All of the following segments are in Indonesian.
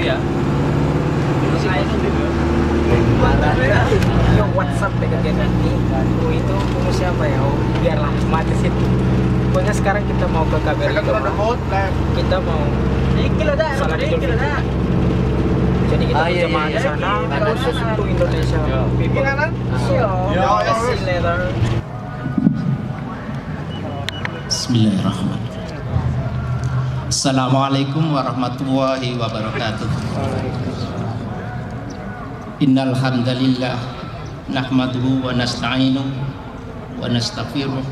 ya. Yo WhatsApp dengan nanti itu siapa ya? Oh, biarlah mati situ. Pokoknya sekarang kita mau ke KBRI. Kita mau salah di Idul Fitri. Jadi kita berjamaah di sana khusus untuk Indonesia people. See you later. Bismillahirrahmanirrahim. Assalamualaikum warahmatullahi wabarakatuh. Innal hamdalillah nahmaduhu wa nasta'inuhu wa nastaghfiruh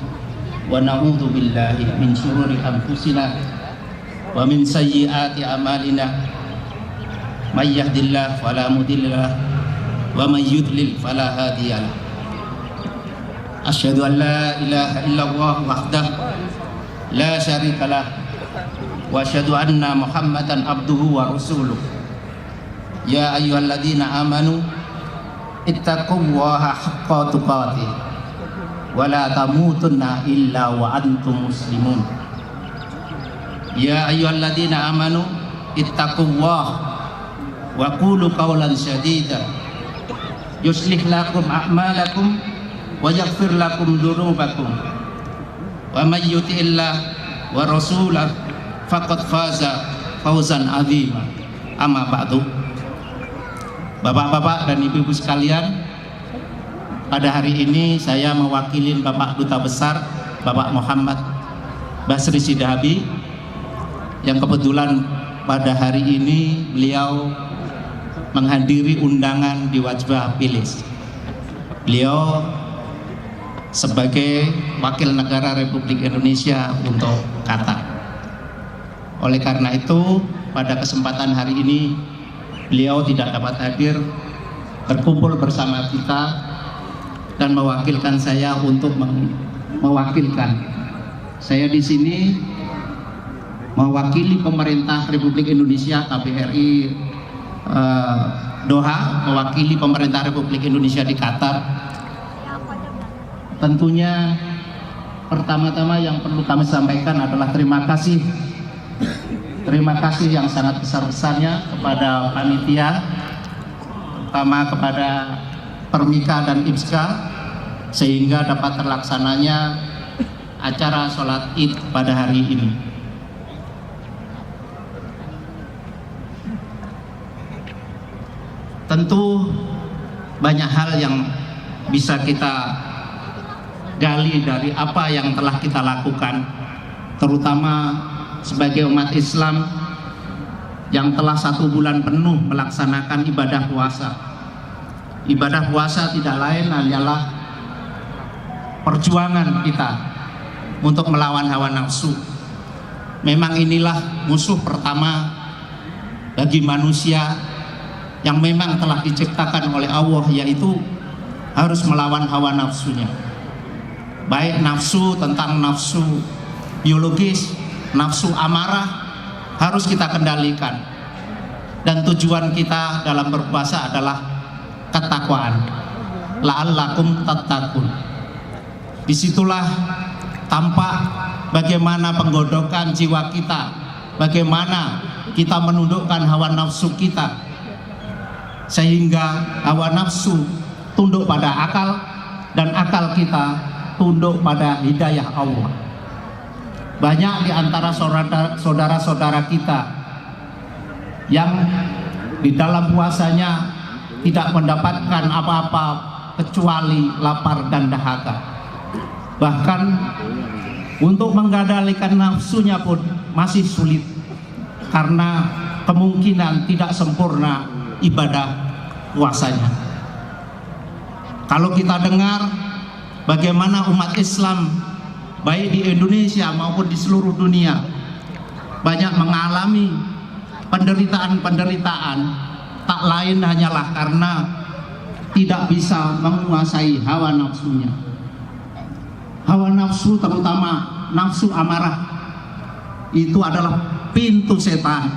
wa na'udzu billahi min syururi anfusina wa min sayyiati a'malina. May yahdihillahu fala mudilla wa may yudlil fala hadiyalah. Asyhadu an la ilaha illallah wahdahu la syarikalah wa asyhadu anna Muhammadan abduhu wa rasuluh. Ya ayyuhalladzina amanu ittaqullaha haqqa tuqatih wa la tamutunna illa wa antum muslimun. Ya ayyuhalladzina amanu ittaqullaha wa qulu qawlan sadida yuslih lakum a'malakum wa yaghfir lakum dzunubakum wa may yuti'illah wa rasulah faqad faza fawzan 'azima. Amma ba'du. Bapak-bapak dan ibu-ibu sekalian, pada hari ini saya mewakili Bapak Duta Besar Bapak Muhammad Basri Sidahabi yang kebetulan pada hari ini beliau menghadiri undangan di Wajbah Pilis. Beliau sebagai wakil negara Republik Indonesia untuk Qatar. Oleh karena itu, pada kesempatan hari ini beliau tidak dapat hadir berkumpul bersama kita dan mewakilkan saya untuk mewakilkan. Saya di sini mewakili pemerintah Republik Indonesia KBRI Doha, mewakili pemerintah Republik Indonesia di Qatar. Tentunya pertama-tama yang perlu kami sampaikan adalah terima kasih yang sangat besar-besarnya kepada panitia, terutama kepada Permika dan IPSKA, sehingga dapat terlaksananya acara sholat Id pada hari ini. Tentu banyak hal yang bisa kita gali dari apa yang telah kita lakukan, terutama sebagai umat Islam yang telah 1 bulan penuh melaksanakan ibadah puasa. Ibadah puasa tidak lain hanyalah perjuangan kita untuk melawan hawa nafsu. Memang inilah musuh pertama bagi manusia yang memang telah diciptakan oleh Allah, yaitu harus melawan hawa nafsunya. Baik nafsu tentang nafsu biologis, nafsu amarah harus kita kendalikan. Dan tujuan kita dalam berpuasa adalah ketakwaan. La'allakum tattaqun. Disitulah tampak bagaimana penggodokan jiwa kita, bagaimana kita menundukkan hawa nafsu kita, sehingga hawa nafsu tunduk pada akal dan akal kita tunduk pada hidayah Allah. Banyak di antara saudara-saudara kita yang di dalam puasanya tidak mendapatkan apa-apa kecuali lapar dan dahaga. Bahkan untuk mengendalikan nafsunya pun masih sulit karena kemungkinan tidak sempurna ibadah puasanya. Kalau kita dengar bagaimana umat Islam baik di Indonesia maupun di seluruh dunia banyak mengalami penderitaan-penderitaan, tak lain hanyalah karena tidak bisa menguasai hawa nafsunya. Hawa nafsu, terutama nafsu amarah, itu adalah pintu setan.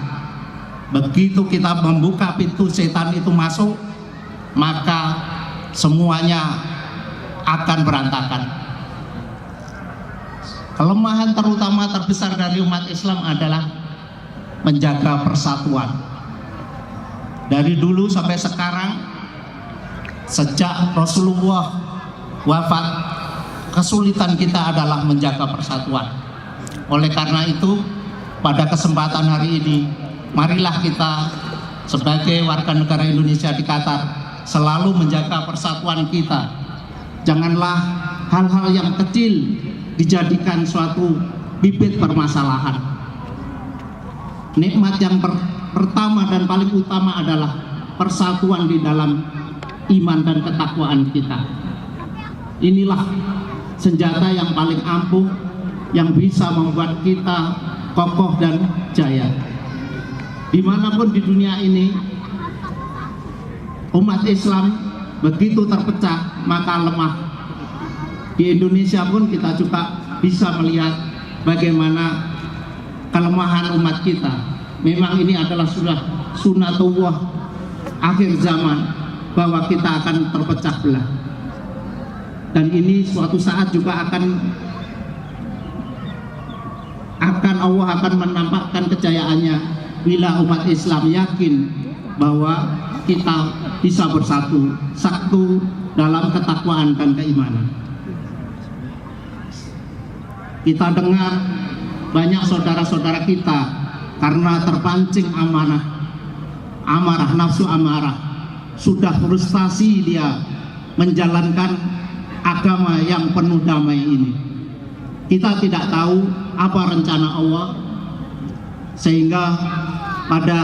Begitu kita membuka pintu setan itu masuk, maka semuanya akan berantakan. Kelemahan terutama terbesar dari umat Islam adalah menjaga persatuan. Dari dulu sampai sekarang, sejak Rasulullah wafat, kesulitan kita adalah menjaga persatuan. Oleh karena itu, pada kesempatan hari ini, marilah kita sebagai warga negara Indonesia di Qatar selalu menjaga persatuan kita. Janganlah hal-hal yang kecil dijadikan suatu bibit permasalahan. Nikmat yang pertama dan paling utama adalah persatuan di dalam iman dan ketakwaan kita. Inilah senjata yang paling ampuh yang bisa membuat kita kokoh dan jaya. Dimanapun di dunia ini, umat Islam begitu terpecah maka lemah. Di Indonesia pun kita juga bisa melihat bagaimana kelemahan umat kita. Memang ini adalah sudah sunatullah akhir zaman, bahwa kita akan terpecah belah. Dan ini suatu saat juga akan Allah akan menampakkan kejayaannya bila umat Islam yakin bahwa kita bisa bersatu, satu dalam ketakwaan dan keimanan. Kita dengar banyak saudara-saudara kita karena terpancing amarah, nafsu amarah, sudah frustasi dia menjalankan agama yang penuh damai ini. Kita tidak tahu apa rencana Allah, sehingga pada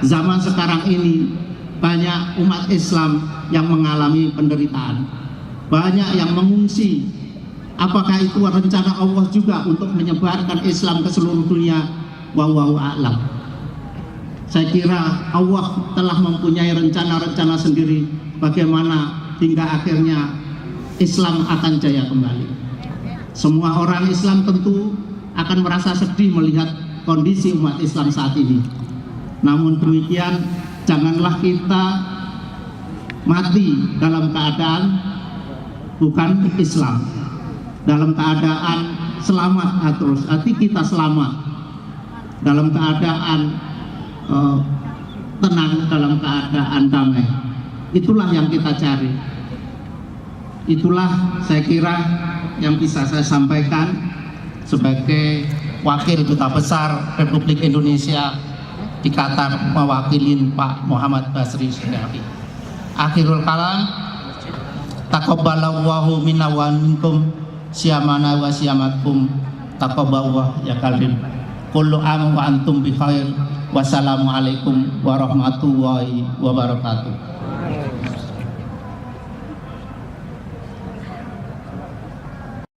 zaman sekarang ini banyak umat Islam yang mengalami penderitaan, banyak yang mengungsi. Apakah itu rencana Allah juga untuk menyebarkan Islam ke seluruh dunia? Wallahu a'lam. Saya kira Allah telah mempunyai rencana-rencana sendiri bagaimana hingga akhirnya Islam akan jaya kembali. Semua orang Islam tentu akan merasa sedih melihat kondisi umat Islam saat ini. Namun demikian, janganlah kita mati dalam keadaan bukan Islam, dalam keadaan selamat terus, hati kita selamat, dalam keadaan tenang, dalam keadaan damai. Itulah yang kita cari. Itulah saya kira yang bisa saya sampaikan sebagai Wakil Duta Besar Republik Indonesia di Qatar, mewakilin Pak Muhammad Basri Syafi'i. Akhirul kalam, taqabbalallahu minna wa minkum siyamana wa siyamakum, taqabbalallahu ya kalbim. Kullu am wa antum bi khair. Wassalamualaikum warahmatullahi wabarakatuh.